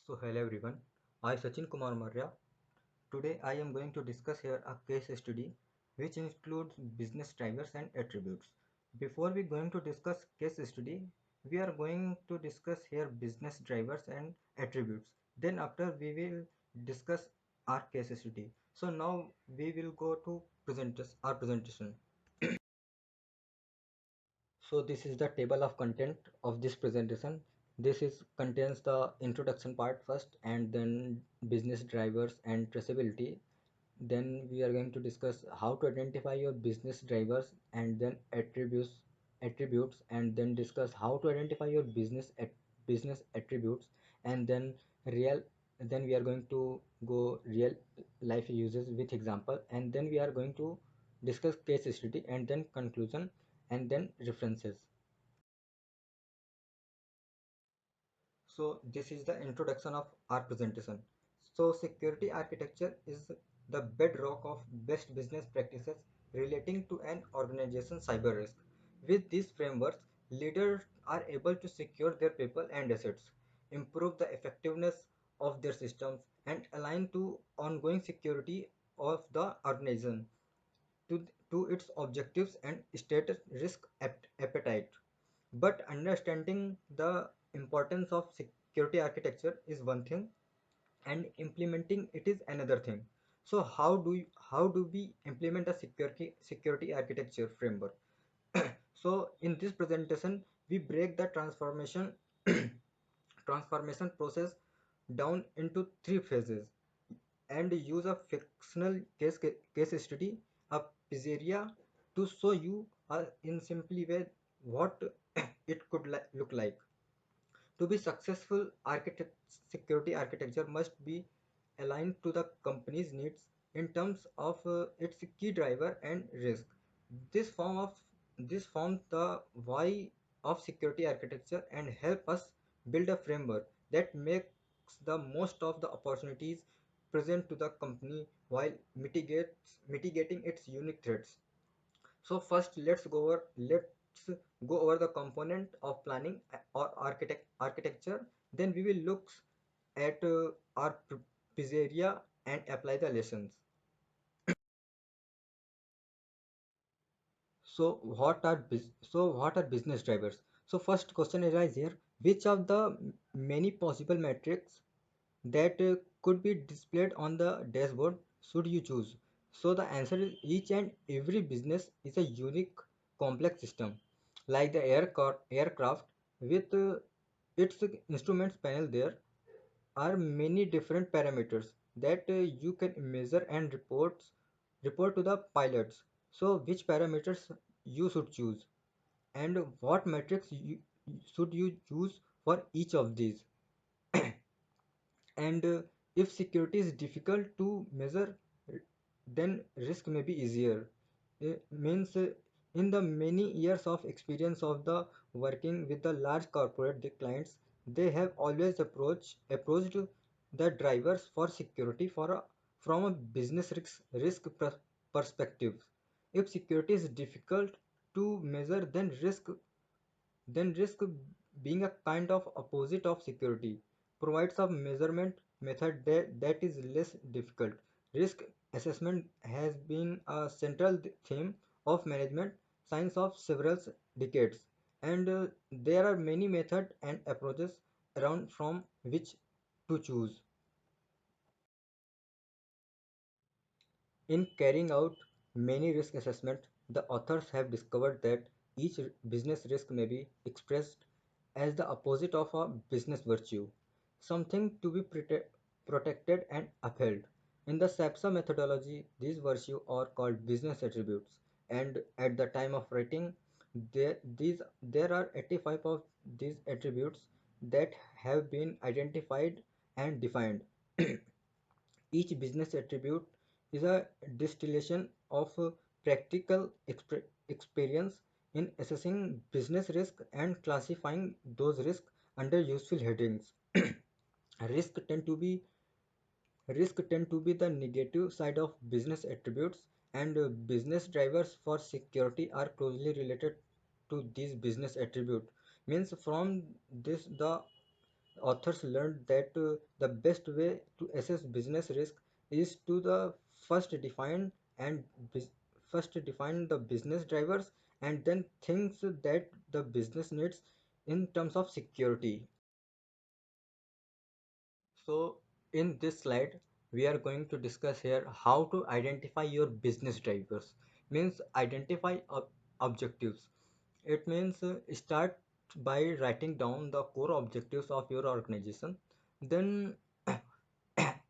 So hello everyone, I Sachin Kumar Maurya. Today I am going to discuss here a case study which includes business drivers and attributes. Before we going to discuss case study, we are going to discuss here business drivers and attributes. Then after we will discuss our case study. So now we will go to our presentation. So this is the table of content of this presentation. This is contains the introduction part first and then business drivers and traceability. Then we are going to discuss how to identify your business drivers and then attributes and then discuss how to identify your business attributes and real then we are going to go real life uses with example and then we are going to discuss case study and then conclusion and then references. So this is the introduction of our presentation. So security architecture is the bedrock of best business practices relating to an organization's cyber risk. With these frameworks, leaders are able to secure their people and assets, improve the effectiveness of their systems, and align to ongoing security of the organization to its objectives and status risk appetite. But understanding the importance of security architecture is one thing and implementing it is another thing. So how do we implement a security architecture framework? So in this presentation we break the transformation process down into three phases and use a fictional case study of pizzeria to show you in simply way what it could look like. To be successful, security architecture must be aligned to the company's needs in terms of its key driver and risk. This form of this forms the why of security architecture and help us build a framework that makes the most of the opportunities present to the company while mitigating its unique threats. So first let's go over the component of planning or architecture. Then we will look at our pizzeria and apply the lessons. So what are business drivers? So first question arises here: which of the many possible metrics that could be displayed on the dashboard should you choose? So the answer is each and every business is a unique complex system. Like the aircraft with its instruments panel, there are many different parameters that you can measure and report to the pilots. So which parameters you should choose and what metrics should you choose for each of these? And if security is difficult to measure, then risk may be easier. It means in the many years of experience of the working with the large corporate the clients, they have always approached the drivers for security from a business perspective. If security is difficult to measure, then risk being a kind of opposite of security provides a measurement method that is less difficult. Risk assessment has been a central theme of management science of several decades, and there are many methods and approaches around from which to choose. In carrying out many risk assessments, the authors have discovered that each business risk may be expressed as the opposite of a business virtue, something to be protected and upheld. In the SAPSA methodology, these virtues are called business attributes, and at the time of writing, there are 85 of these attributes that have been identified and defined. Each business attribute is a distillation of practical experience in assessing business risk and classifying those risks under useful headings. risk tend to be Risk tend to be the negative side of business attributes, and business drivers for security are closely related to these business attribute. Means from this the authors learned that the best way to assess business risk is to the first define and bus- first define the business drivers and then things that the business needs in terms of security. So in this slide, we are going to discuss here how to identify your business drivers. Means identify objectives. It means start by writing down the core objectives of your organization. Then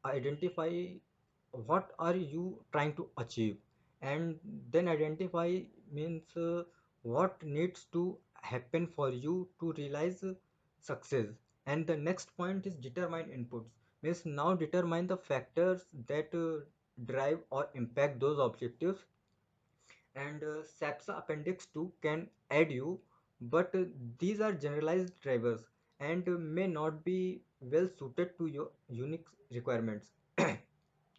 identify what are you trying to achieve, and then identify means what needs to happen for you to realize success. And the next point is determine inputs, means now determine the factors that drive or impact those objectives. And SAPSA Appendix 2 can add you, but these are generalized drivers and may not be well suited to your unique requirements.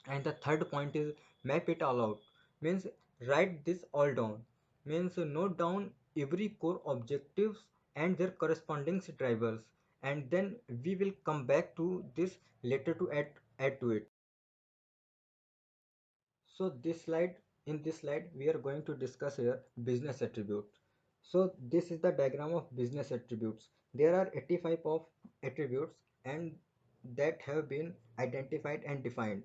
And the third point is map it all out, means write this all down, means note down every core objectives and their corresponding drivers, and then we will come back to this later to add to it. So in this slide, we are going to discuss here business attributes. So this is the diagram of business attributes. There are 85 of attributes and that have been identified and defined.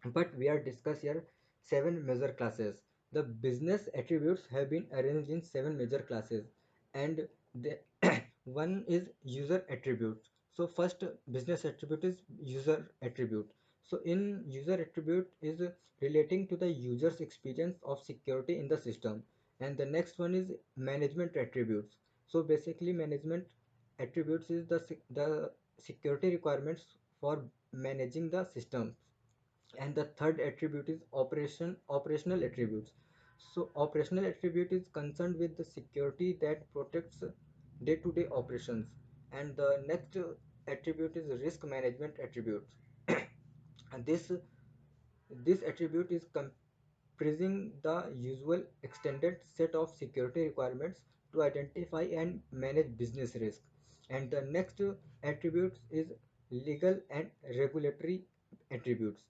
But we are discuss here seven major classes. The business attributes have been arranged in seven major classes, and the one is user attributes. So first business attribute is user attribute. So in user attribute is relating to the user's experience of security in the system, and the next one is management attributes. So basically management attributes is the security requirements for managing the system. And the third attribute is operational attributes. So operational attribute is concerned with the security that protects day-to-day operations. And the next attribute is risk management attributes. And this attribute is comprising the usual extended set of security requirements to identify and manage business risk. And the next attributes is legal and regulatory attributes,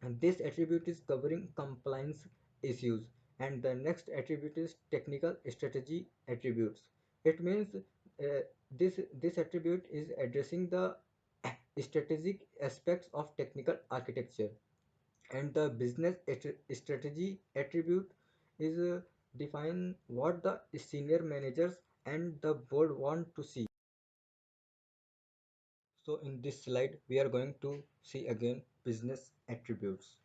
and this attribute is covering compliance issues. And the next attribute is technical strategy attributes. It means this attribute is addressing the strategic aspects of technical architecture. And the business strategy attribute is define what the senior managers and the board want to see. So in this slide we are going to see again business attributes.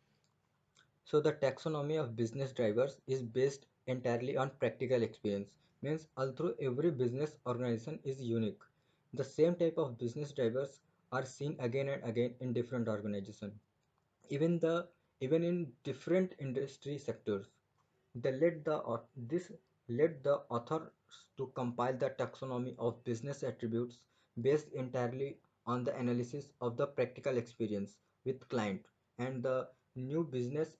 So the taxonomy of business drivers is based entirely on practical experience. Means although every business organization is unique, the same type of business drivers are seen again and again in different organizations. Even the even in different industry sectors. This led the authors to compile the taxonomy of business attributes based entirely on the analysis of the practical experience with client. And the new business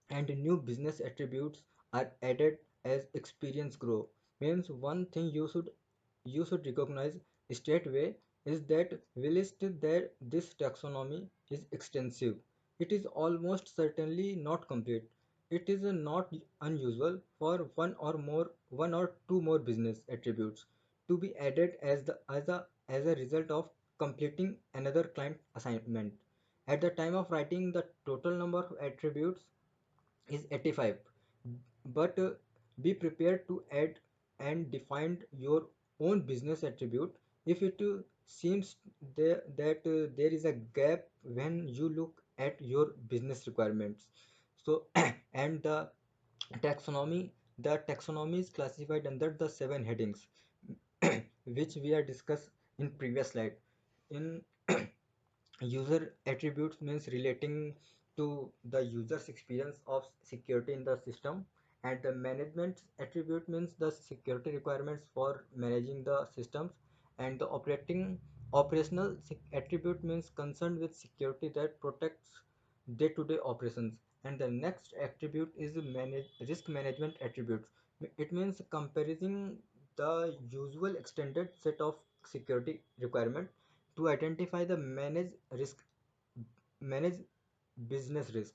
and new business attributes are added as experience grow. Means one thing you should recognize straightway is that whilst that this taxonomy is extensive, it is almost certainly not complete. It is not unusual for one or two more business attributes to be added as a result of completing another client assignment. At the time of writing, the total number of attributes is 85, but be prepared to add and define your own business attribute if it seems there is a gap when you look at your business requirements. So and taxonomy the taxonomy is classified under the seven headings which we are discussed in previous slide. In user attributes means relating to the user's experience of security in the system, and the management attribute means the security requirements for managing the systems, and the operational attribute means concerned with security that protects day-to-day operations. And the next attribute is risk management attributes. It means comparing the usual extended set of security requirement to identify the manage business risk.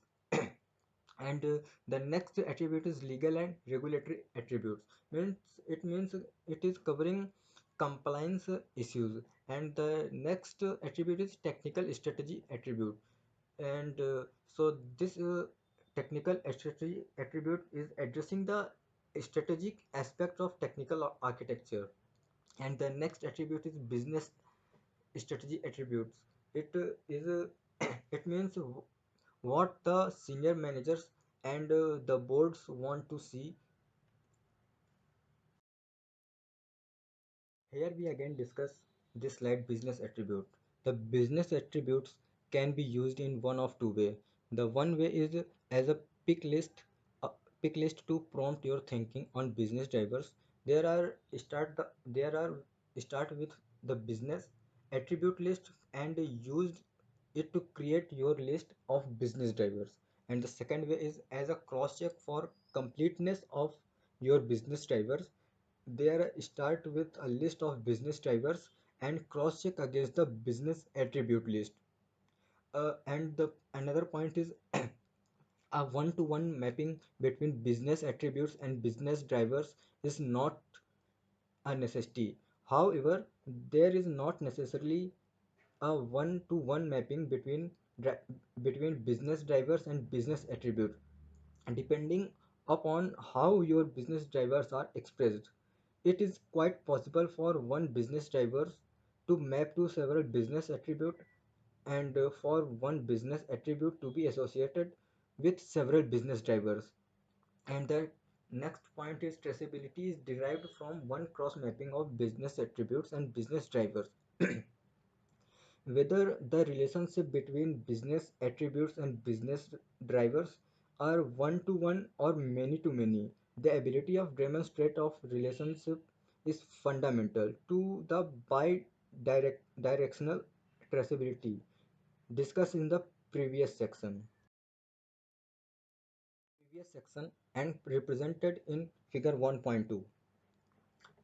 And the next attribute is legal and regulatory attributes. Means it means it is covering compliance issues. And the next attribute is technical strategy attribute. And so this technical strategy attribute is addressing the strategic aspect of technical architecture. And the next attribute is business strategy attributes. It is it means what the senior managers and the boards want to see. Here we again discuss this slide business attribute. The business attributes can be used in one of two way. The one way is as a pick list, a pick list to prompt your thinking on business drivers. There are start with the business attribute list and use it to create your list of business drivers. And the second way is as a cross check for completeness of your business drivers. There start with a list of business drivers and cross check against the business attribute list. And the another point is a one-to-one mapping between business attributes and business drivers is not a necessity. However, there is not necessarily a one-to-one mapping between business drivers and business attribute, depending upon how your business drivers are expressed. It is quite possible for one business driver to map to several business attribute, and for one business attribute to be associated with several business drivers. And the next point is traceability is derived from one cross mapping of business attributes and business drivers. Whether the relationship between business attributes and business drivers are one to one or many to many, the ability of demonstrate of relationship is fundamental to the bi-directional traceability discussed in the previous section. And represented in figure 1.2.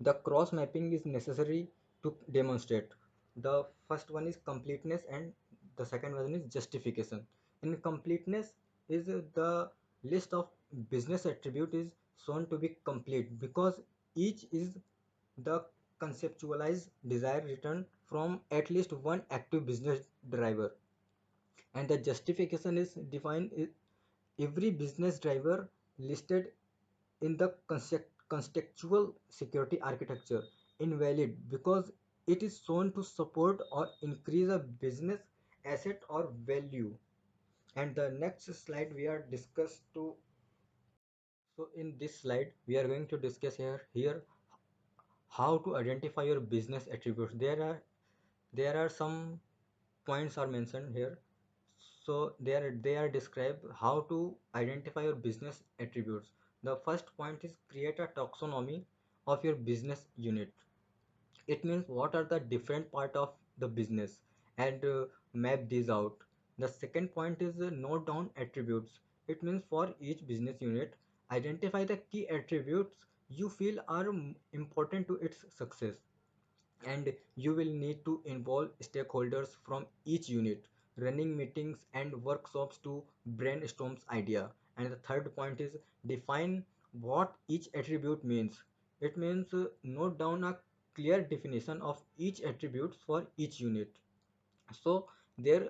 The cross mapping is necessary to demonstrate. The first one is completeness and the second one is justification. In completeness is the list of business attribute is shown to be complete because each is the conceptualized desired return from at least one active business driver. And the justification is defined every business driver listed in the contextual security architecture invalid because it is shown to support or increase a business asset or value. And the next slide we are discussed to so in this slide we are going to discuss here how to identify your business attributes. There are some points are mentioned here. So they are described how to identify your business attributes. The first point is create a taxonomy of your business unit. It means what are the different part of the business and map these out. The second point is note down attributes. It means for each business unit, identify the key attributes you feel are important to its success, and you will need to involve stakeholders from each unit running meetings and workshops to brainstorm idea. And the third point is define what each attribute means. It means note down a clear definition of each attribute for each unit, so there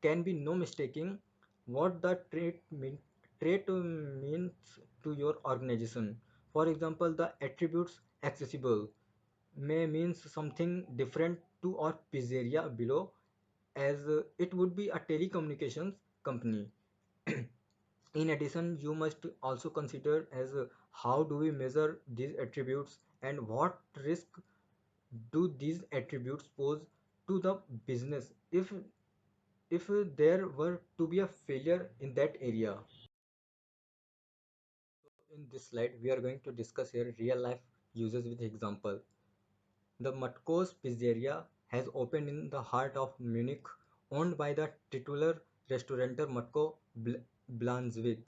can be no mistaking what the trait means to your organization. For example, the attributes accessible may means something different to or pizzeria below, as it would be a telecommunications company. In addition, you must also consider as how do we measure these attributes and what risk do these attributes pose to the business if there were to be a failure in that area. In this slide we are going to discuss here real life uses with example. The Matko's Pizzeria has opened in the heart of Munich, owned by the titular restaurateur Matko Blansvik.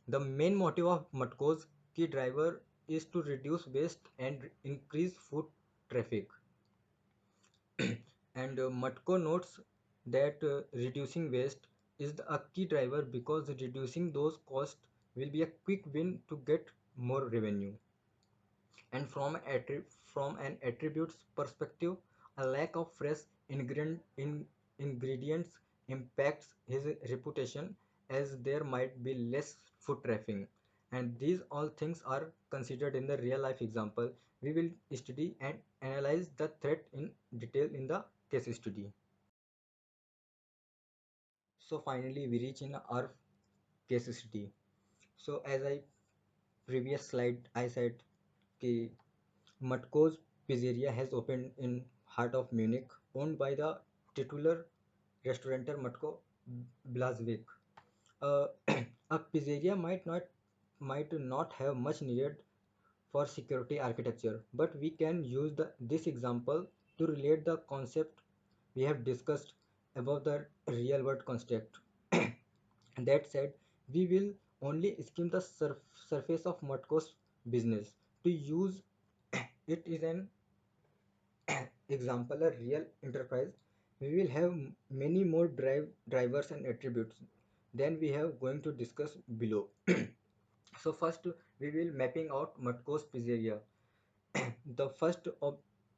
The main motive of Matko's key driver is to reduce waste and increase foot traffic. And Matko notes that reducing waste is a key driver because reducing those costs will be a quick win to get more revenue. And from an attributes perspective, a lack of fresh ingredients impacts his reputation as there might be less foot traffic. And these all things are considered in the real life example. We will study and analyze the threat in detail in the case study. So finally we reach in our case study. So as I previous slide I said कि Matko's Pizzeria has opened in heart of Munich, owned by the titular restaurateur Matko Blasvik. Uh, a pizzeria might not have much needed for security architecture, but we can use this example to relate the concept we have discussed above the real world context. That said, we will only skim the surface of Matko's business. To use it is an example, a real enterprise, we will have many more drivers and attributes than we have going to discuss below. So first we will mapping out Matko's pizzeria. The first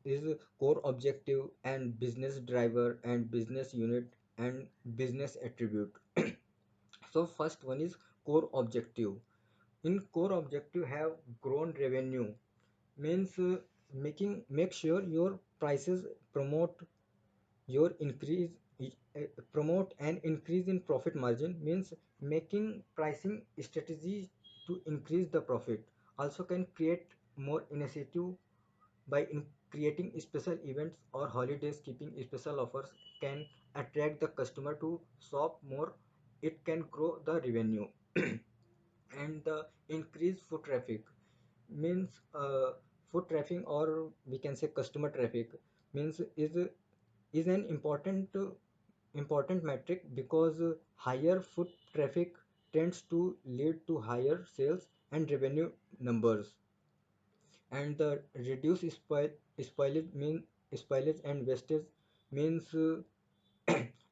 is core objective and business driver and business unit and business attribute. So first one is core objective. In core objective have grown revenue means make sure your prices promote your increase promote an increase in profit margin means making pricing strategy to increase the profit. Also can create more initiative by creating special events or holidays. Keeping special offers can attract the customer to shop more. It can grow the revenue. And the increased foot traffic means foot traffic, or we can say customer traffic, means is an important metric because higher foot traffic tends to lead to higher sales and revenue numbers. And the reduce spoilage spoilage and wastage means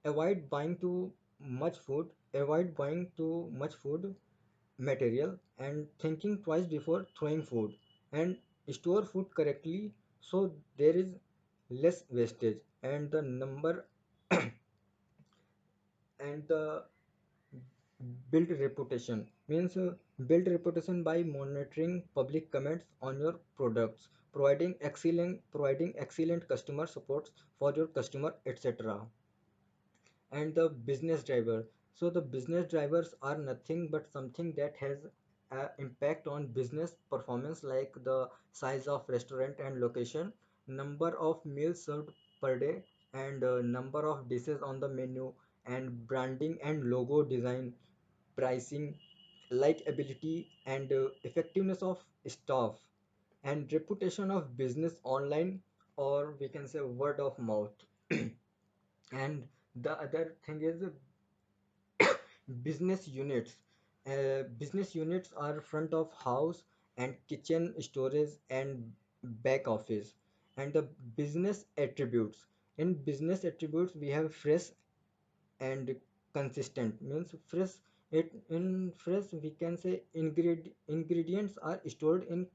avoid buying too much food avoid buying too much food material and thinking twice before throwing food, and store food correctly so there is less wastage. And the number and the build reputation means build reputation by monitoring public comments on your products, providing excellent customer supports for your customer, etc. And the business driver. So the business drivers are nothing but something that has an impact on business performance, like the size of restaurant and location, number of meals served per day, and number of dishes on the menu, and branding and logo design, pricing, likability, and effectiveness of staff, and reputation of business online, or we can say word of mouth. And the other thing is business units. Business units are front of house and kitchen, storage and back office. And the business attributes. In business attributes we have fresh and consistent means fresh. It in fresh we can say ingredients are stored in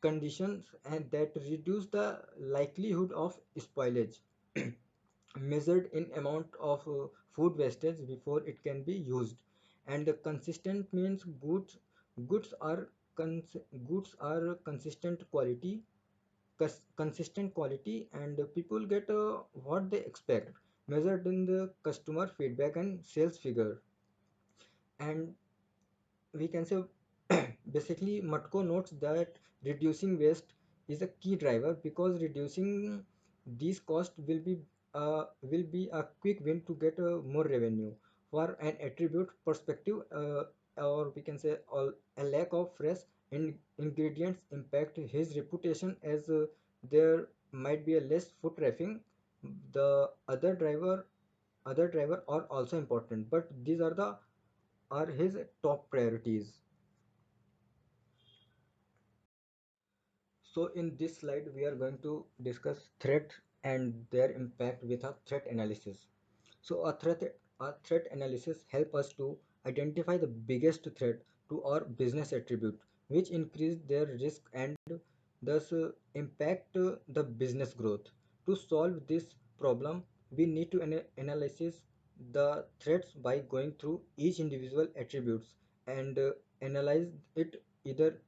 conditions and that reduce the likelihood of spoilage, measured in amount of food wastage before it can be used. And the consistent means goods are goods are consistent quality, and people get what they expect, measured in the customer feedback and sales figure. And we can say basically Matko notes that reducing waste is a key driver because reducing these costs will be a quick win to get more revenue. For an attribute perspective, or we can say a lack of fresh ingredients impact his reputation as there might be a less foot traffic. The other driver are also important, but these are his top priorities. So in this slide, we are going to discuss threat and their impact with a threat analysis. So a threat analysis help us to identify the biggest threat to our business attribute, which increase their risk and thus impact the business growth. To solve this problem, we need to analyze the threats by going through each individual attributes and analyze it either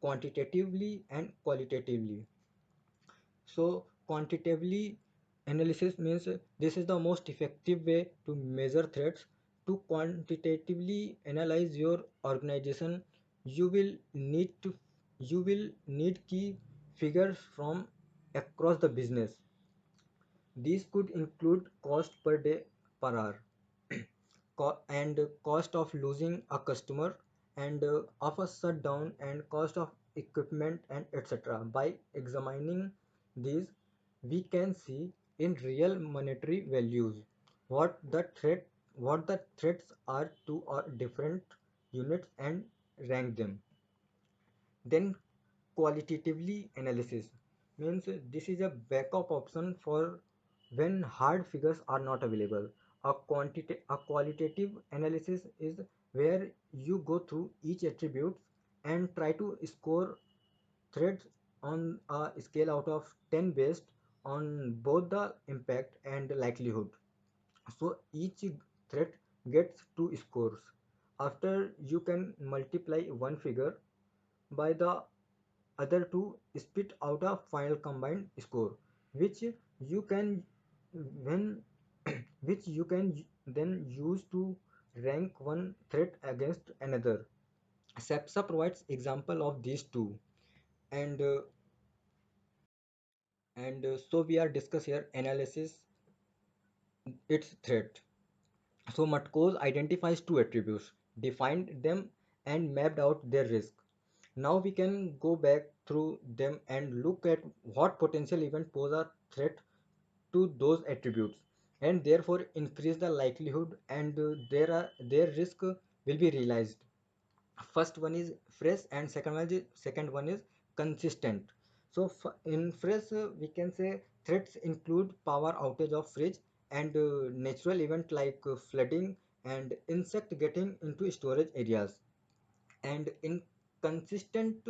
quantitatively and qualitatively. So quantitatively analysis means this is the most effective way to measure threats. To quantitatively analyze your organization, you will need to you will need key figures from across the business. These could include cost per day per hour, and cost of losing a customer, and of a shutdown, and cost of equipment, and etc. By examining these, we can see in real monetary values what the threats are to our different units and rank them. Then qualitatively analysis means this is a backup option for when hard figures are not available. A qualitative analysis is where you go through each attribute and try to score threats on a scale out of 10 based on both the impact and likelihood. So each threat gets two scores. After, you can multiply one figure by the other two spit out a final combined score, which you can when which you can then use to rank one threat against another. SEPSA provides example of these two, and so we are discuss here analysis its threat. So Matkos identifies two attributes, defined them, and mapped out their risk. Now we can go back through them and look at what potential event pose a threat to those attributes, and therefore increase the likelihood and their risk will be realized. First one is fresh, and second one is consistent. So in fresh, we can say threats include power outage of fridge, and natural event like flooding and insect getting into storage areas. And in consistent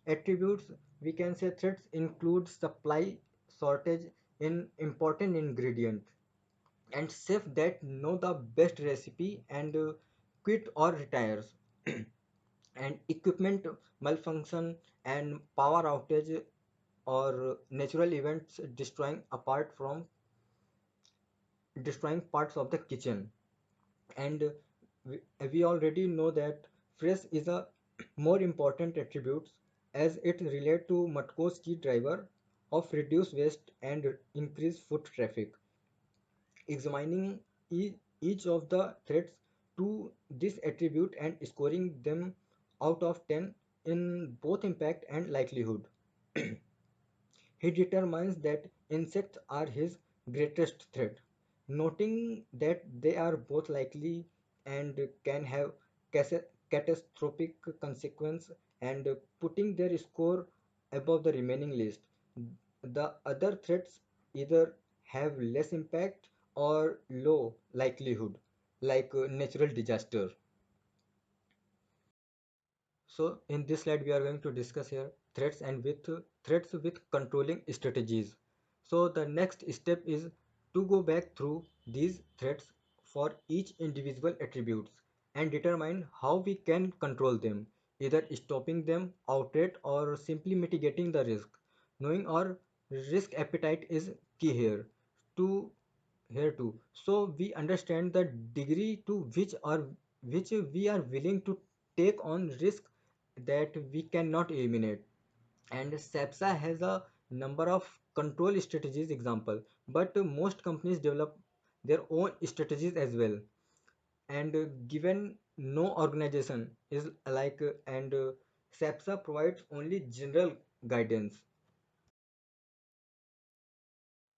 attributes, we can say threats include supply shortage in important ingredient, and chef that know the best recipe and quit or retires, and equipment malfunction and power outage or natural events destroying parts of the kitchen. And we already know that fresh is a more important attribute as it relate to Matco's key driver of reduce waste and increase foot traffic. Examining each of the threats to this attribute and scoring them out of 10 in both impact and likelihood. He determines that insects are his greatest threat, noting that they are both likely and can have catastrophic consequence, and putting their score above the remaining list. The other threats either have less impact or low likelihood, like natural disaster. So in this slide, we are going to discuss here threats with controlling strategies. So the next step is to go back through these threats for each individual attributes and determine how we can control them, either stopping them outright or simply mitigating the risk. Knowing our risk appetite is key to here too. So we understand the degree to which we are willing to take on risk that we cannot eliminate. And SAPSA has a number of control strategies example, but most companies develop their own strategies as well. And given no organization is alike, and SAPSA provides only general guidance.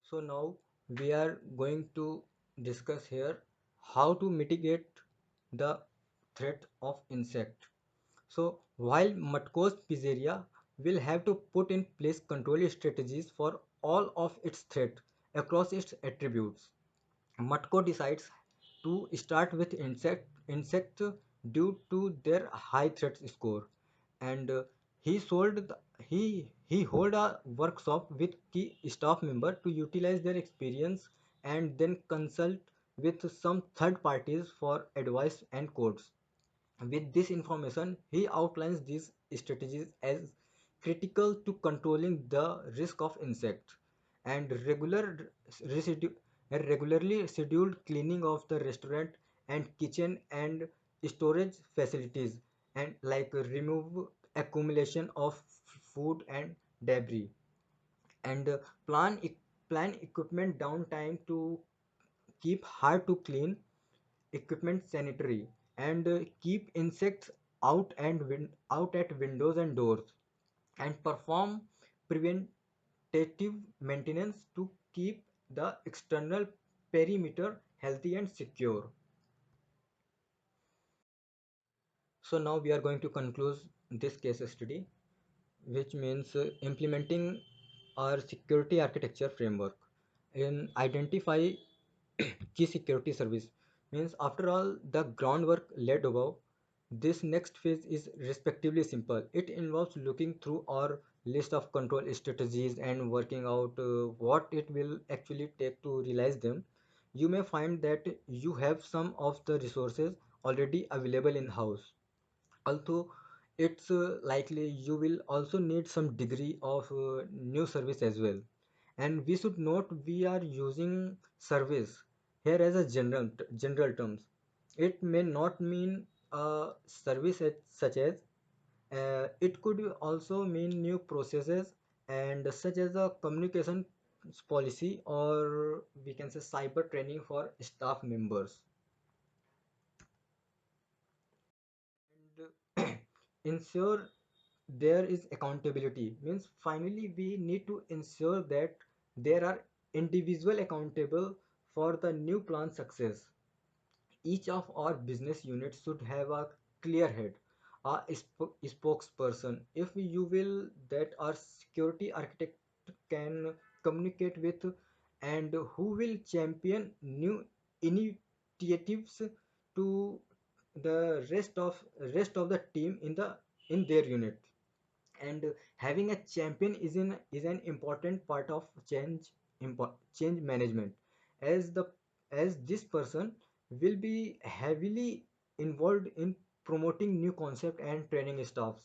So now we are going to discuss here how to mitigate the threat of insect. So while Matkos pizzeria will have to put in place control strategies for all of its threat across its attributes. Matko decides to start with insect due to their high threat score, and he sold the, he hold a workshop with key staff member to utilize their experience and then consult with some third parties for advice and codes. With this information, he outlines these strategies as critical to controlling the risk of insects and regularly scheduled cleaning of the restaurant and kitchen and storage facilities, and like remove accumulation of food and debris, and plan equipment downtime to keep hard to clean equipment sanitary, and keep insects out at windows and doors, and perform preventative maintenance to keep the external perimeter healthy and secure. So now we are going to conclude this case study, which means implementing our security architecture framework in identify key security service. Means after all the groundwork laid above, this next phase is respectively simple. It involves looking through our list of control strategies and working out what it will actually take to realize them. You may find that you have some of the resources already available in house, although it's likely you will also need some degree of new service as well. And we should note we are using service here as a general terms. It may not mean a service such as it could also mean new processes and such as a communication policy, or we can say cyber training for staff members. And ensure there is accountability means finally we need to ensure that there are individual accountable for the new plan success. Each of our business units should have a clear head, a spokesperson, if you will, that our security architect can communicate with, and who will champion new initiatives to the rest of the team in their unit. And having a champion is an important part of change management, as the as this person will be heavily involved in promoting new concept and training staffs.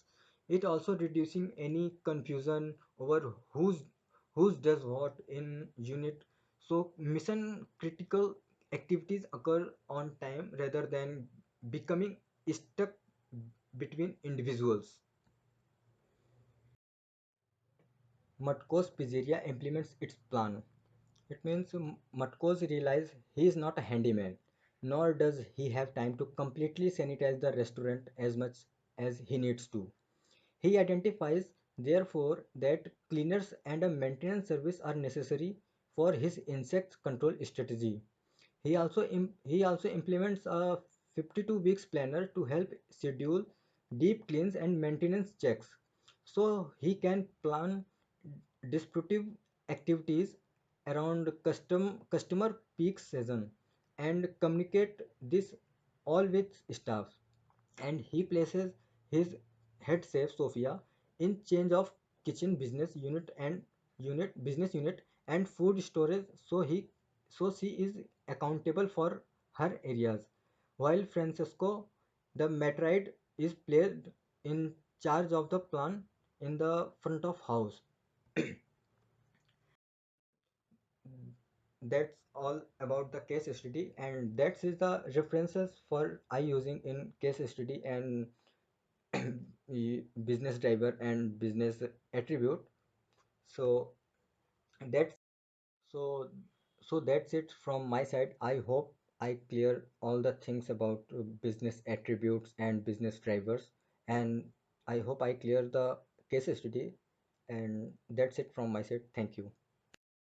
It also reducing any confusion over who's does what in unit, so mission critical activities occur on time rather than becoming stuck between individuals. Matkos Pizzeria implements its plan. It means Matkos realizes he is not a handyman, nor does he have time to completely sanitize the restaurant as much as he needs to. He identifies, therefore, that cleaners and a maintenance service are necessary for his insect control strategy. He also implements a 52 weeks planner to help schedule deep cleans and maintenance checks, so he can plan disruptive activities around customer peak season and communicate this all with staff. And he places his head chef Sophia in charge of kitchen business unit and food storage, so she is accountable for her areas, while Francesco the matride is placed in charge of the plan in the front of house. That's all about the case study, and that is the references for I using in case study and business driver and business attribute. So that's so that's it from my side. I hope I clear all the things about business attributes and business drivers, and I hope I clear the case study, and that's it from my side. Thank you.